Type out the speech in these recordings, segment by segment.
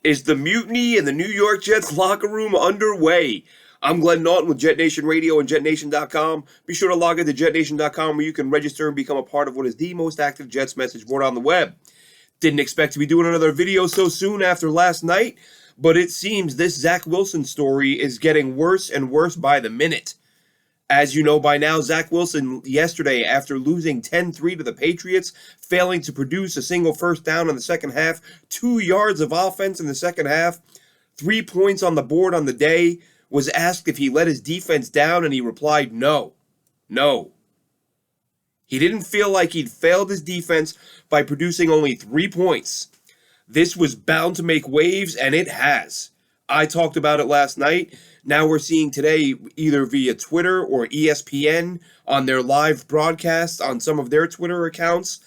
Is the mutiny in the New York Jets locker room underway? I'm Glenn Naughton with JetNation Radio and JetNation.com. Be sure to log into JetNation.com where you can register and become a part of what is the most active Jets message board on the web. Didn't expect to be doing another video so soon after last night, but it seems this Zach Wilson story is getting worse and worse by the minute. As you know by now, Zach Wilson yesterday, after losing 10-3 to the Patriots, failing to produce a single first down in the second half, 2 yards of offense in the second half, 3 points on the board on the day, was asked if he let his defense down, and he replied, no. He didn't feel like he'd failed his defense by producing only 3 points. This was bound to make waves, and it has. I talked about it last night. Now we're seeing today, either via Twitter or ESPN, on their live broadcasts on some of their Twitter accounts.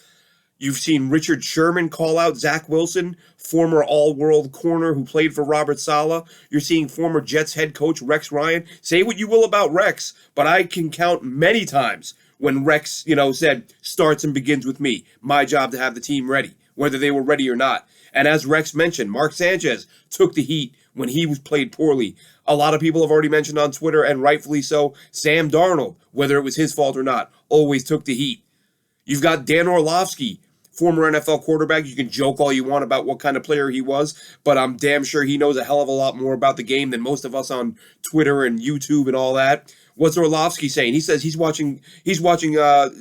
You've seen Richard Sherman call out Zach Wilson, former all-world corner who played for Robert Saleh. You're seeing former Jets head coach Rex Ryan. Say what you will about Rex, but I can count many times when Rex, said, starts and begins with me. My job to have the team ready, whether they were ready or not. And as Rex mentioned, Mark Sanchez took the heat when he was played poorly. A lot of people have already mentioned on Twitter, and rightfully so, Sam Darnold, whether it was his fault or not, always took the heat. You've got Dan Orlovsky, former NFL quarterback. You can joke all you want about what kind of player he was, but I'm damn sure he knows a hell of a lot more about the game than most of us on Twitter and YouTube and all that. What's Orlovsky saying? He says he's watching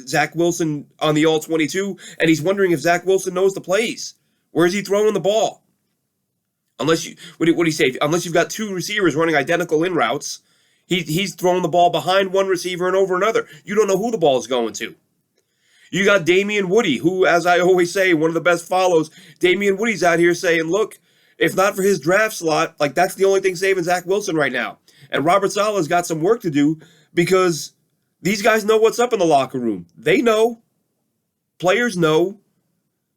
Zach Wilson on the All-22, and he's wondering if Zach Wilson knows the plays. Where is he throwing the ball? What do you say? Unless you've got two receivers running identical in routes, he's throwing the ball behind one receiver and over another. You don't know who the ball is going to. You got Damian Woody, who, as I always say, one of the best follows. Damian Woody's out here saying, look, if not for his draft slot, that's the only thing saving Zach Wilson right now. And Robert Saleh's got some work to do because these guys know what's up in the locker room. They know. Players know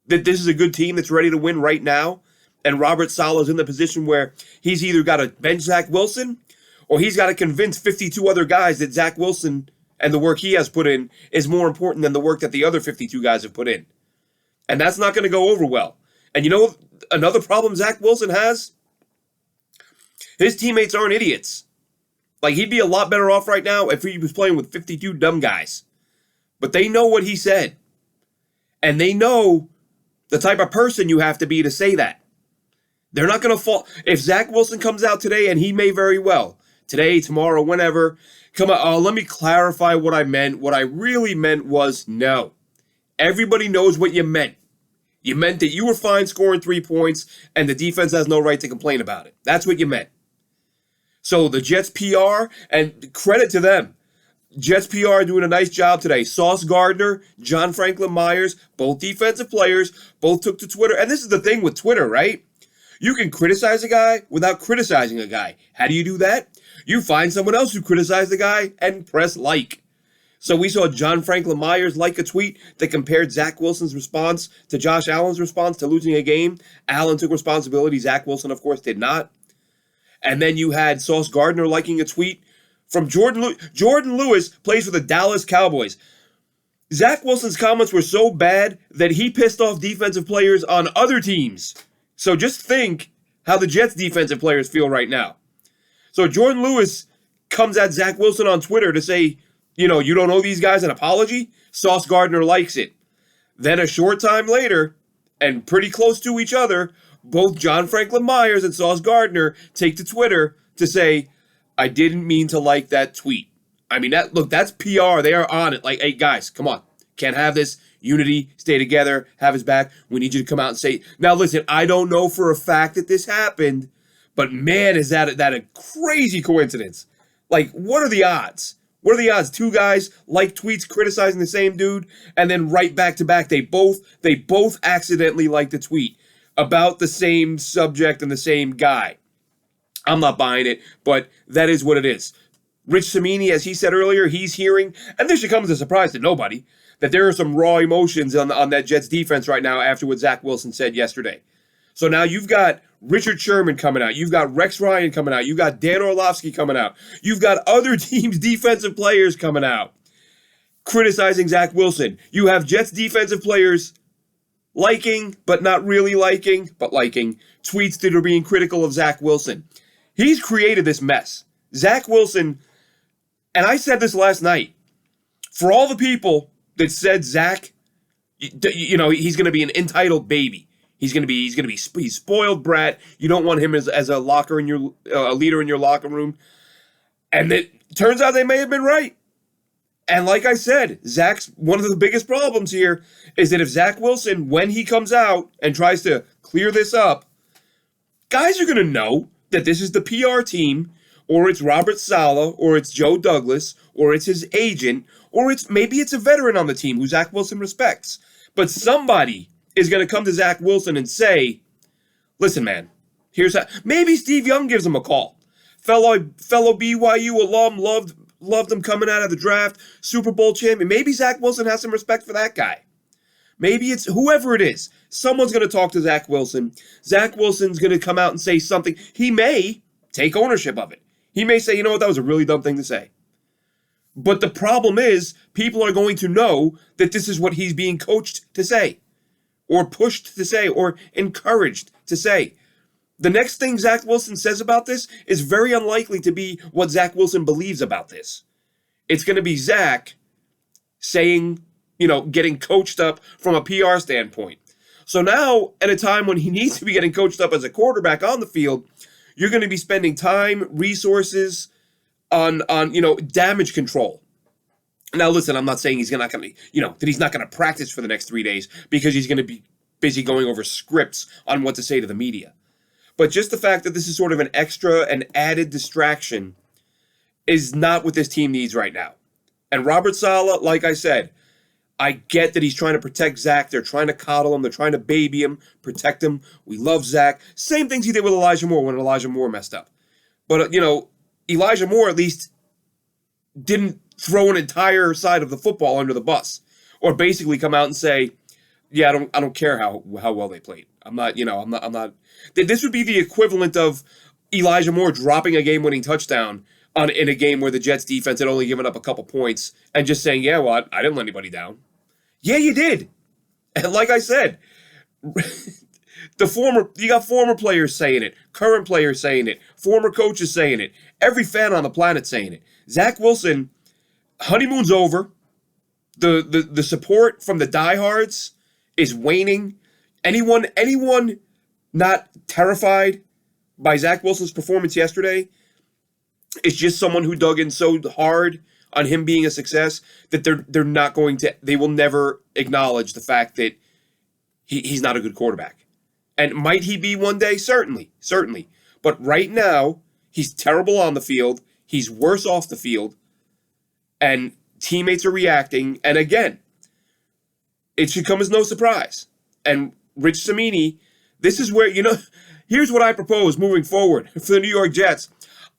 that this is a good team that's ready to win right now. And Robert Saleh's in the position where he's either got to bench Zach Wilson or he's got to convince 52 other guys that Zach Wilson and the work he has put in is more important than the work that the other 52 guys have put in. And that's not going to go over well. And another problem Zach Wilson has? His teammates aren't idiots. He'd be a lot better off right now if he was playing with 52 dumb guys. But they know what he said. And they know the type of person you have to be to say that. They're not going to fall. If Zach Wilson comes out today, and he may very well, today, tomorrow, whenever, come on, let me clarify what I meant. What I really meant was no. Everybody knows what you meant. You meant that you were fine scoring 3 points, and the defense has no right to complain about it. That's what you meant. So the Jets PR, and credit to them, Jets PR doing a nice job today. Sauce Gardner, John Franklin Myers, both defensive players, both took to Twitter. And this is the thing with Twitter, right? You can criticize a guy without criticizing a guy. How do you do that? You find someone else who criticized the guy and press like. So we saw John Franklin Myers like a tweet that compared Zach Wilson's response to Josh Allen's response to losing a game. Allen took responsibility. Zach Wilson, of course, did not. And then you had Sauce Gardner liking a tweet from Jordan Lewis. Jordan Lewis plays for the Dallas Cowboys. Zach Wilson's comments were so bad that he pissed off defensive players on other teams. So just think how the Jets defensive players feel right now. So Jordan Lewis comes at Zach Wilson on Twitter to say, you don't owe these guys an apology. Sauce Gardner likes it. Then a short time later, and pretty close to each other, both John Franklin Myers and Sauce Gardner take to Twitter to say, I didn't mean to like that tweet. I mean, that's PR. They are on it. Hey, guys, come on. Can't have this. Unity, stay together, have his back. We need you to come out and say, now listen, I don't know for a fact that this happened, but man, is that a crazy coincidence. What are the odds? What are the odds? Two guys like tweets criticizing the same dude, and then right back to back, they both accidentally like the tweet about the same subject and the same guy. I'm not buying it, but that is what it is. Rich Cimini, as he said earlier, he's hearing, and this should come as a surprise to nobody, that there are some raw emotions on that Jets defense right now after what Zach Wilson said yesterday. So now you've got Richard Sherman coming out. You've got Rex Ryan coming out. You've got Dan Orlovsky coming out. You've got other teams' defensive players coming out criticizing Zach Wilson. You have Jets defensive players liking, but not really liking, but liking, tweets that are being critical of Zach Wilson. He's created this mess. Zach Wilson, and I said this last night, for all the people that said Zach, he's going to be an entitled baby. He's spoiled brat. You don't want him as a leader in your locker room. And it turns out they may have been right. And like I said, Zach's one of the biggest problems here is that if Zach Wilson, when he comes out and tries to clear this up, guys are going to know that this is the PR team, or it's Robert Saleh, or it's Joe Douglas, or it's his agent, or maybe it's a veteran on the team who Zach Wilson respects. But somebody is going to come to Zach Wilson and say, listen, man, here's how. Maybe Steve Young gives him a call. Fellow BYU alum, loved him coming out of the draft, Super Bowl champion. Maybe Zach Wilson has some respect for that guy. Maybe it's whoever it is. Someone's going to talk to Zach Wilson. Zach Wilson's going to come out and say something. He may take ownership of it. He may say, you know what, that was a really dumb thing to say. But the problem is, people are going to know that this is what he's being coached to say, or pushed to say, or encouraged to say. The next thing Zach Wilson says about this is very unlikely to be what Zach Wilson believes about this. It's going to be Zach saying, getting coached up from a PR standpoint. So now, at a time when he needs to be getting coached up as a quarterback on the field, you're going to be spending time, resources on damage control. Now, listen, I'm not saying he's not going to, that he's not going to practice for the next 3 days because he's going to be busy going over scripts on what to say to the media. But just the fact that this is sort of an added distraction is not what this team needs right now. And Robert Saleh, like I said, I get that he's trying to protect Zach. They're trying to coddle him. They're trying to baby him, protect him. We love Zach. Same things he did with Elijah Moore when Elijah Moore messed up. But, Elijah Moore at least didn't throw an entire side of the football under the bus, or basically come out and say, yeah, I don't care how well they played. I'm not. This would be the equivalent of Elijah Moore dropping a game-winning touchdown in a game where the Jets defense had only given up a couple points and just saying, yeah, well, I didn't let anybody down. Yeah, you did. And like I said, you got former players saying it, current players saying it, former coaches saying it, every fan on the planet saying it. Zach Wilson, honeymoon's over. The support from the diehards is waning. Anyone not terrified by Zach Wilson's performance yesterday is just someone who dug in so hard on him being a success that they will never acknowledge the fact that he's not a good quarterback. And might he be one day? Certainly. But right now, he's terrible on the field. He's worse off the field. And teammates are reacting. And again, it should come as no surprise. And Rich Cimini, this is where, here's what I propose moving forward for the New York Jets.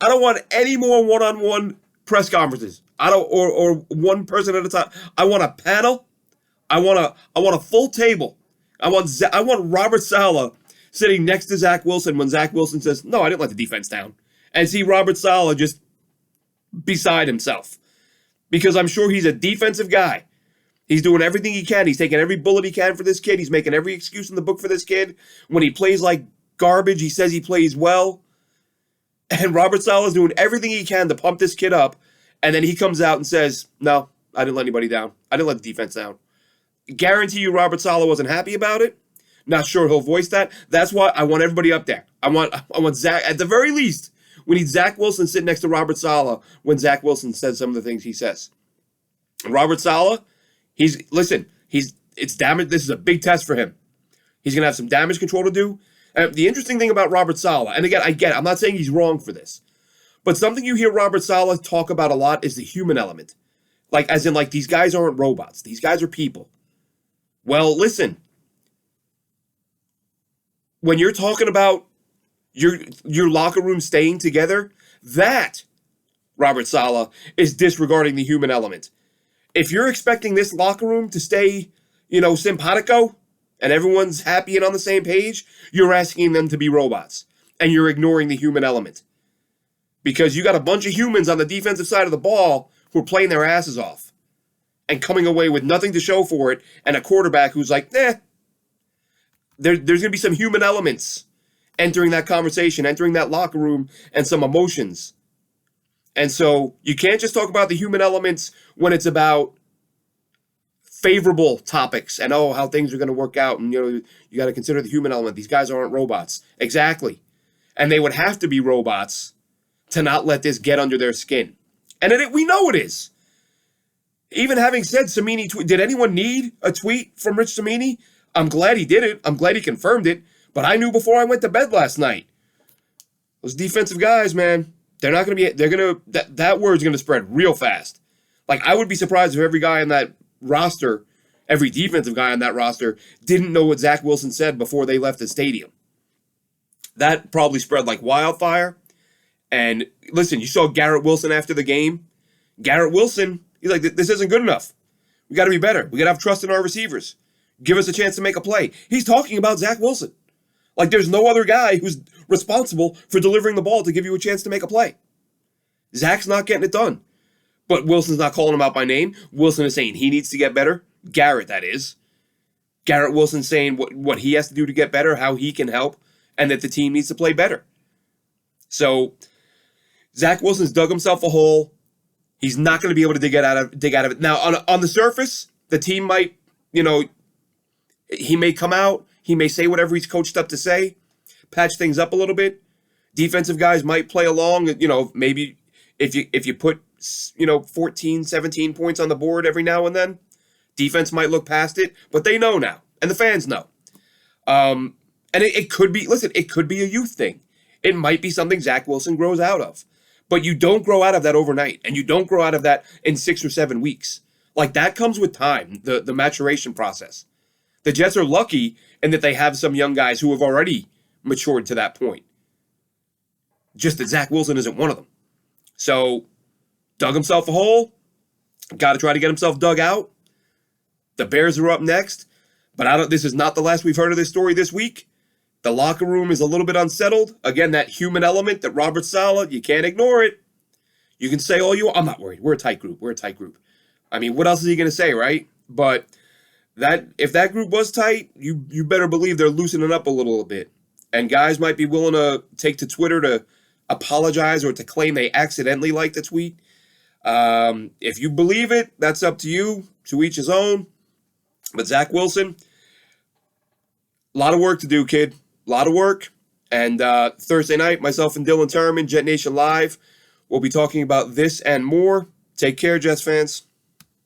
I don't want any more one-on-one press conferences. Or one person at a time. I want a panel. I want a full table. I want Robert Saleh sitting next to Zach Wilson when Zach Wilson says, no, I didn't let the defense down. And see Robert Saleh just beside himself. Because I'm sure he's a defensive guy. He's doing everything he can. He's taking every bullet he can for this kid. He's making every excuse in the book for this kid. When he plays like garbage, he says he plays well. And Robert Saleh is doing everything he can to pump this kid up. And then he comes out and says, no, I didn't let anybody down. I didn't let the defense down. Guarantee you Robert Saleh wasn't happy about it. Not sure he'll voice that. That's why I want everybody up there. I want Zach, at the very least, we need Zach Wilson sitting next to Robert Saleh when Zach Wilson says some of the things he says. And Robert Saleh, it's damage. This is a big test for him. He's going to have some damage control to do. And the interesting thing about Robert Saleh, and again, I get it, I'm not saying he's wrong for this, but something you hear Robert Saleh talk about a lot is the human element. As in these guys aren't robots. These guys are people. Well, listen, when you're talking about your locker room staying together, that, Robert Saleh, is disregarding the human element. If you're expecting this locker room to stay, simpatico, and everyone's happy and on the same page, you're asking them to be robots. And you're ignoring the human element. Because you got a bunch of humans on the defensive side of the ball who are playing their asses off. And coming away with nothing to show for it, and a quarterback who's like, there's going to be some human elements entering that conversation, entering that locker room, and some emotions. And so you can't just talk about the human elements when it's about favorable topics and how things are going to work out, and you got to consider the human element. These guys aren't robots. Exactly. And they would have to be robots to not let this get under their skin. And we know it is. Even having said Cimini, did anyone need a tweet from Rich Cimini? I'm glad he did it. I'm glad he confirmed it. But I knew before I went to bed last night. Those defensive guys, man, they're not going to be, that word's going to spread real fast. Like, I would be surprised if every guy on that roster, every defensive guy on that roster, didn't know what Zach Wilson said before they left the stadium. That probably spread like wildfire. And listen, you saw Garrett Wilson after the game. Garrett Wilson, he's like, this isn't good enough. We got to be better. We got to have trust in our receivers. Give us a chance to make a play. He's talking about Zach Wilson. Like, there's no other guy who's responsible for delivering the ball to give you a chance to make a play. Zach's not getting it done. But Wilson's not calling him out by name. Wilson is saying he needs to get better. Garrett, that is. Garrett Wilson's saying what he has to do to get better, how he can help, and that the team needs to play better. So, Zach Wilson's dug himself a hole. He's not going to be able to dig out of it. Now, on the surface, the team might, he may come out. He may say whatever he's coached up to say, patch things up a little bit. Defensive guys might play along. Maybe if you put 14, 17 points on the board every now and then, defense might look past it. But they know now, and the fans know. And it could be, it could be a youth thing. It might be something Zach Wilson grows out of. But you don't grow out of that overnight, and you don't grow out of that in 6 or 7 weeks. Like, that comes with time, the maturation process. The Jets are lucky in that they have some young guys who have already matured to that point. Just that Zach Wilson isn't one of them. So, dug himself a hole. Got to try to get himself dug out. The Bears are up next. But this is not the last we've heard of this story this week. The locker room is a little bit unsettled. Again, that human element that Robert Saleh, you can't ignore it. You can say all you want. I'm not worried. We're a tight group. I mean, what else is he going to say, right? But if that group was tight, you better believe they're loosening up a little bit. And guys might be willing to take to Twitter to apologize or to claim they accidentally liked the tweet. If you believe it, that's up to you. To each his own. But Zach Wilson, a lot of work to do, kid. A lot of work. And Thursday night, myself and Dylan Turman, JetNation Live, we'll be talking about this and more. Take care, Jets fans.